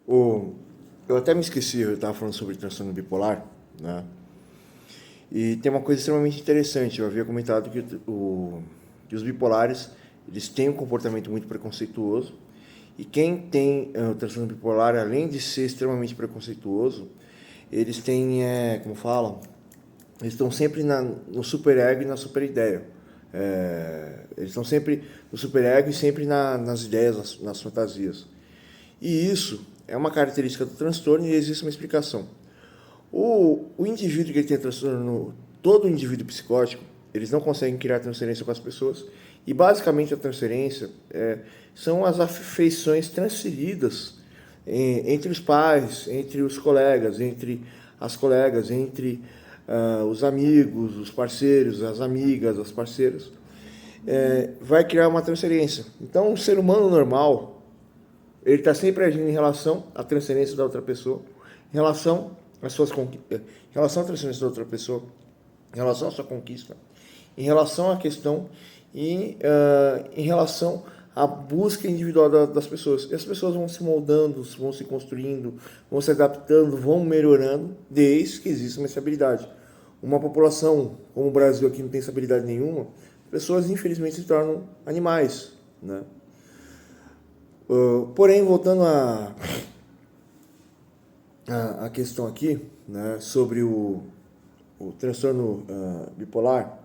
O, eu até me esqueci, eu estava falando sobre transtorno bipolar, né? E tem uma coisa extremamente interessante. Eu havia comentado que os bipolares eles têm um comportamento muito preconceituoso. E quem tem o transtorno bipolar, além de ser extremamente preconceituoso, eles têm, como falam, eles estão sempre no superego e na superideia. Eles estão sempre no superego e sempre nas ideias, nas fantasias. E isso é uma característica do transtorno e existe uma explicação. O indivíduo que tem transtorno, todo indivíduo psicótico, eles não conseguem criar transferência com as pessoas. E basicamente a transferência são as afeições transferidas entre os pais, entre os colegas, entre as colegas, entre os amigos, os parceiros, as amigas, as parceiras. Vai criar uma transferência. Então, um ser humano normal, ele está sempre agindo em relação à transferência da outra pessoa, em relação às suas em relação à transferência da outra pessoa, em relação à sua conquista, em relação à questão e em relação à busca individual das pessoas. E as pessoas vão se moldando, vão se construindo, vão se adaptando, vão melhorando, desde que exista uma estabilidade. Uma população como o Brasil aqui não tem estabilidade nenhuma, pessoas infelizmente se tornam animais, né? Porém, voltando à questão aqui, né, sobre o transtorno bipolar,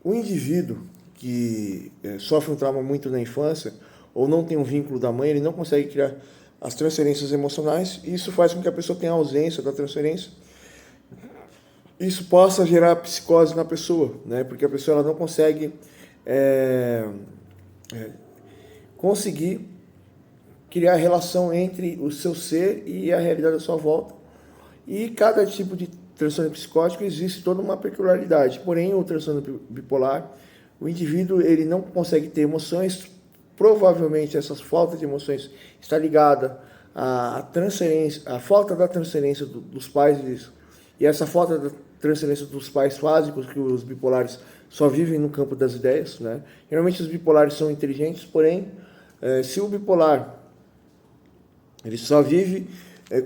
o indivíduo que sofre um trauma muito na infância ou não tem um vínculo da mãe, ele não consegue criar as transferências emocionais e isso faz com que a pessoa tenha ausência da transferência. Isso possa gerar psicose na pessoa, né, porque a pessoa ela não consegue conseguir criar relação entre o seu ser e a realidade da sua volta. E cada tipo de transtorno psicótico existe toda uma peculiaridade. Porém, o transtorno bipolar, o indivíduo ele não consegue ter emoções. Provavelmente essa falta de emoções está ligada à transferência, à falta da transferência dos pais. E essa falta da transferência dos pais faz com que os bipolares só vivem no campo das ideias, né? Geralmente os bipolares são inteligentes, porém, se o bipolar ele só vive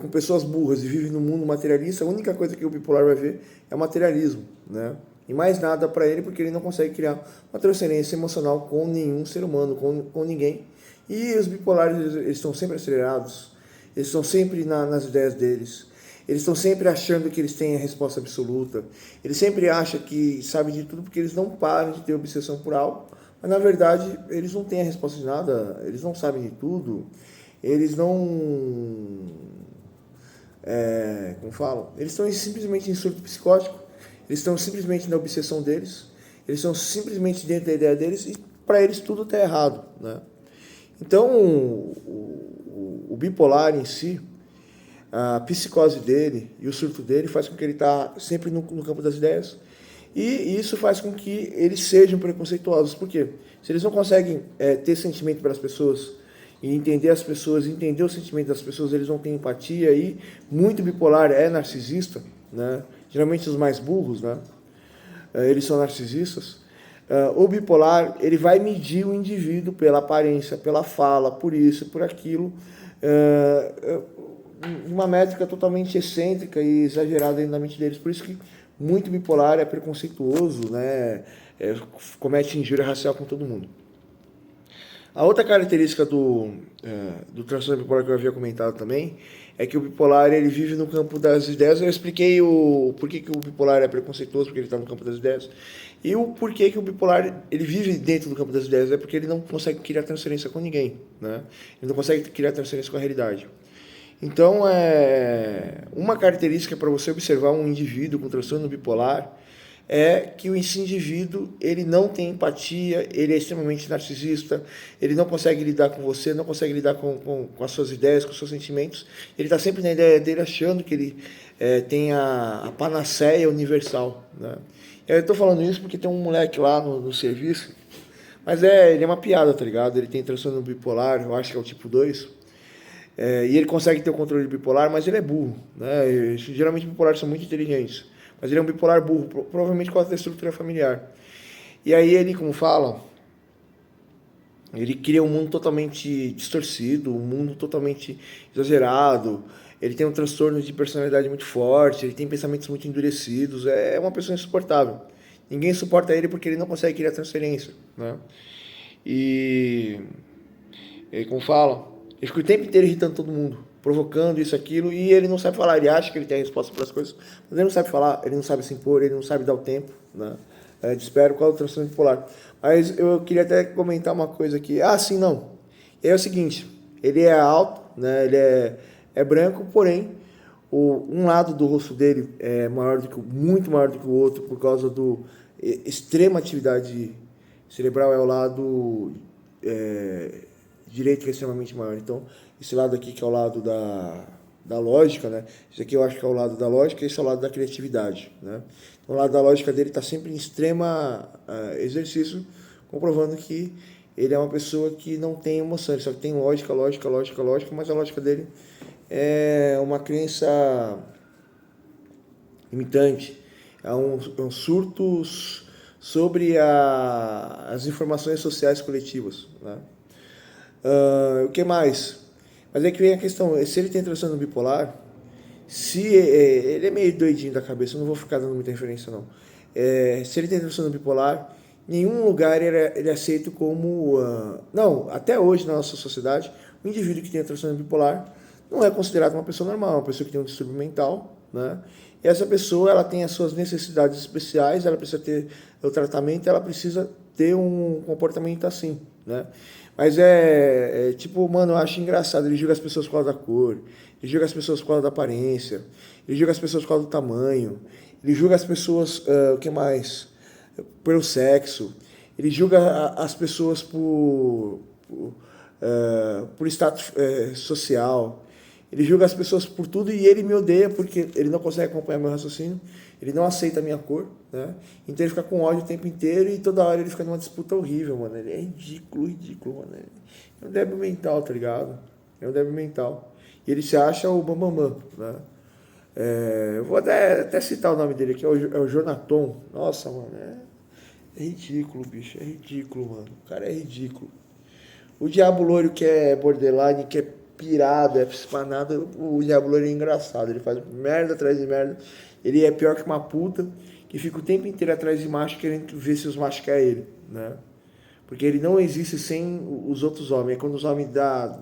com pessoas burras e vive no mundo materialista, a única coisa que o bipolar vai ver é o materialismo, né? E mais nada para ele, porque ele não consegue criar uma transferência emocional com nenhum ser humano, com ninguém. E os bipolares, eles estão sempre acelerados, eles estão sempre nas ideias deles, eles estão sempre achando que eles têm a resposta absoluta, eles sempre acham que sabem de tudo porque eles não param de ter obsessão por algo, mas na verdade eles não têm a resposta de nada, eles não sabem de tudo, eles não... como falam? Eles estão simplesmente em surto psicótico, eles estão simplesmente na obsessão deles, eles estão simplesmente dentro da ideia deles e para eles tudo está errado, né? Então, o bipolar em si, a psicose dele e o surto dele faz com que ele está sempre no campo das ideias e isso faz com que eles sejam preconceituosos. Por quê? Se eles não conseguem ter sentimento pelas pessoas e entender as pessoas, entender o sentimento das pessoas, eles não têm empatia e muito bipolar é narcisista, né? Geralmente os mais burros, né? Eles são narcisistas. O bipolar, ele vai medir o indivíduo pela aparência, pela fala, por isso, por aquilo, uma métrica totalmente excêntrica e exagerada dentro da mente deles. Por isso que muito bipolar é preconceituoso, né? Comete injúria racial com todo mundo. A outra característica do transtorno bipolar que eu havia comentado também é que o bipolar ele vive no campo das ideias. Eu expliquei o porquê que o bipolar é preconceituoso, porque ele está no campo das ideias. E o porquê que o bipolar ele vive dentro do campo das ideias é porque ele não consegue criar transferência com ninguém, né? Ele não consegue criar transferência com a realidade. Então, uma característica para você observar um indivíduo com transtorno bipolar é que esse indivíduo ele não tem empatia, ele é extremamente narcisista, ele não consegue lidar com você, não consegue lidar com as suas ideias, com os seus sentimentos. Ele está sempre na ideia dele achando que ele tem a panaceia universal, né? Eu estou falando isso porque tem um moleque lá no serviço, mas ele é uma piada, tá ligado? Ele tem transtorno bipolar, eu acho que é o tipo 2. E ele consegue ter o controle bipolar, mas ele é burro, né? Geralmente bipolares são muito inteligentes, mas ele é um bipolar burro, provavelmente por causa da estrutura familiar. E aí ele, como fala, Ele cria um mundo totalmente distorcido, um mundo totalmente exagerado. Ele tem um transtorno de personalidade muito forte, ele tem pensamentos muito endurecidos. É uma pessoa insuportável. Ninguém suporta ele porque ele não consegue criar transferência, né? E, como fala, ele fica o tempo inteiro irritando todo mundo, provocando isso, aquilo, e ele não sabe falar. Ele acha que ele tem a resposta para as coisas, mas ele não sabe falar, ele não sabe se impor, ele não sabe dar o tempo, né? Espero qual é o transtorno bipolar. Mas eu queria até comentar uma coisa aqui. Ah, sim, não. É o seguinte, ele é alto, né? Ele é branco, porém, um lado do rosto dele é maior do que, muito maior do que o outro por causa do extrema atividade cerebral, é o lado direito que é extremamente maior. Então, esse lado aqui que é o lado da lógica, né? Esse aqui eu acho que é o lado da lógica e esse é o lado da criatividade, né? Então, o lado da lógica dele está sempre em extrema exercício, comprovando que ele é uma pessoa que não tem emoção, ele só tem lógica, mas a lógica dele é uma crença limitante, é um surto sobre as informações sociais coletivas, né? O que mais? Mas é que vem a questão, se ele tem transtorno bipolar, se ele é meio doidinho da cabeça, eu não vou ficar dando muita referência não. Se ele tem transtorno bipolar, em nenhum lugar ele é aceito como... não, até hoje na nossa sociedade, o indivíduo que tem transtorno bipolar não é considerado uma pessoa normal, uma pessoa que tem um distúrbio mental, né? E essa pessoa, ela tem as suas necessidades especiais, ela precisa ter o tratamento, ela precisa ter um comportamento assim, né? Mas tipo, mano, eu acho engraçado, ele julga as pessoas por causa da cor, ele julga as pessoas por causa da aparência, ele julga as pessoas por causa do tamanho, ele julga as pessoas, o que mais? Pelo sexo, ele julga as pessoas por status social, ele julga as pessoas por tudo e ele me odeia porque ele não consegue acompanhar meu raciocínio, ele não aceita a minha cor, né? Então ele fica com ódio o tempo inteiro e toda hora ele fica numa disputa horrível, mano. Ele é ridículo, mano. Ele é um débil mental, tá ligado? É um débil mental. E ele se acha o bambambam, né? Eu vou até citar o nome dele aqui, é o Jonaton. Nossa, mano, é ridículo, bicho, é ridículo, mano. O cara é ridículo. O Diabo Loiro, que é borderline, que é pirado, é espanado, o Diabo Loiro é engraçado. Ele faz merda atrás de merda. Ele é pior que uma puta que fica o tempo inteiro atrás de macho querendo ver se os machos querem ele, né? Porque ele não existe sem os outros homens. E quando os homens dá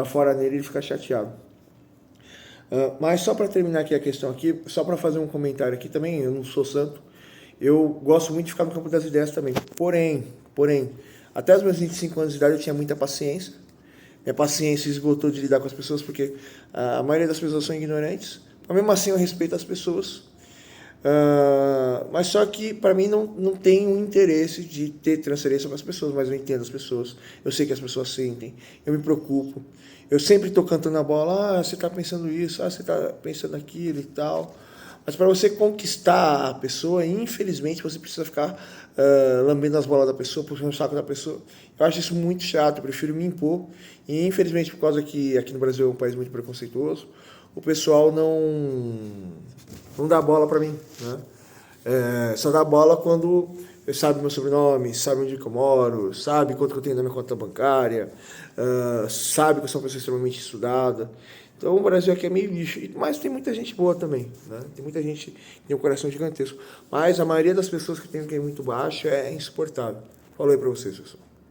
fora nele, ele fica chateado. Mas só para terminar aqui a questão aqui, só para fazer um comentário aqui também, eu não sou santo, eu gosto muito de ficar no campo das ideias também. Porém, até os meus 25 anos de idade eu tinha muita paciência. Minha paciência esgotou de lidar com as pessoas porque a maioria das pessoas são ignorantes. Mas mesmo assim eu respeito as pessoas. Mas só que para mim não tem um interesse de ter transferência para as pessoas, mas eu entendo as pessoas, eu sei que as pessoas sentem, eu me preocupo, eu sempre estou cantando a bola, você está pensando isso, você está pensando aquilo e tal, mas para você conquistar a pessoa, infelizmente você precisa ficar lambendo as bolas da pessoa, puxando o saco da pessoa. Eu acho isso muito chato, eu prefiro me impor, e infelizmente por causa que aqui no Brasil é um país muito preconceituoso, o pessoal não dá bola para mim, né? Só dá bola quando sabe meu sobrenome, sabe onde eu moro, sabe quanto que eu tenho na minha conta bancária, sabe que eu sou uma pessoa extremamente estudada. Então o Brasil aqui é meio lixo, mas tem muita gente boa também, né? Tem muita gente que tem um coração gigantesco, mas a maioria das pessoas que tem um QI muito baixo é insuportável. Falou aí para vocês, pessoal.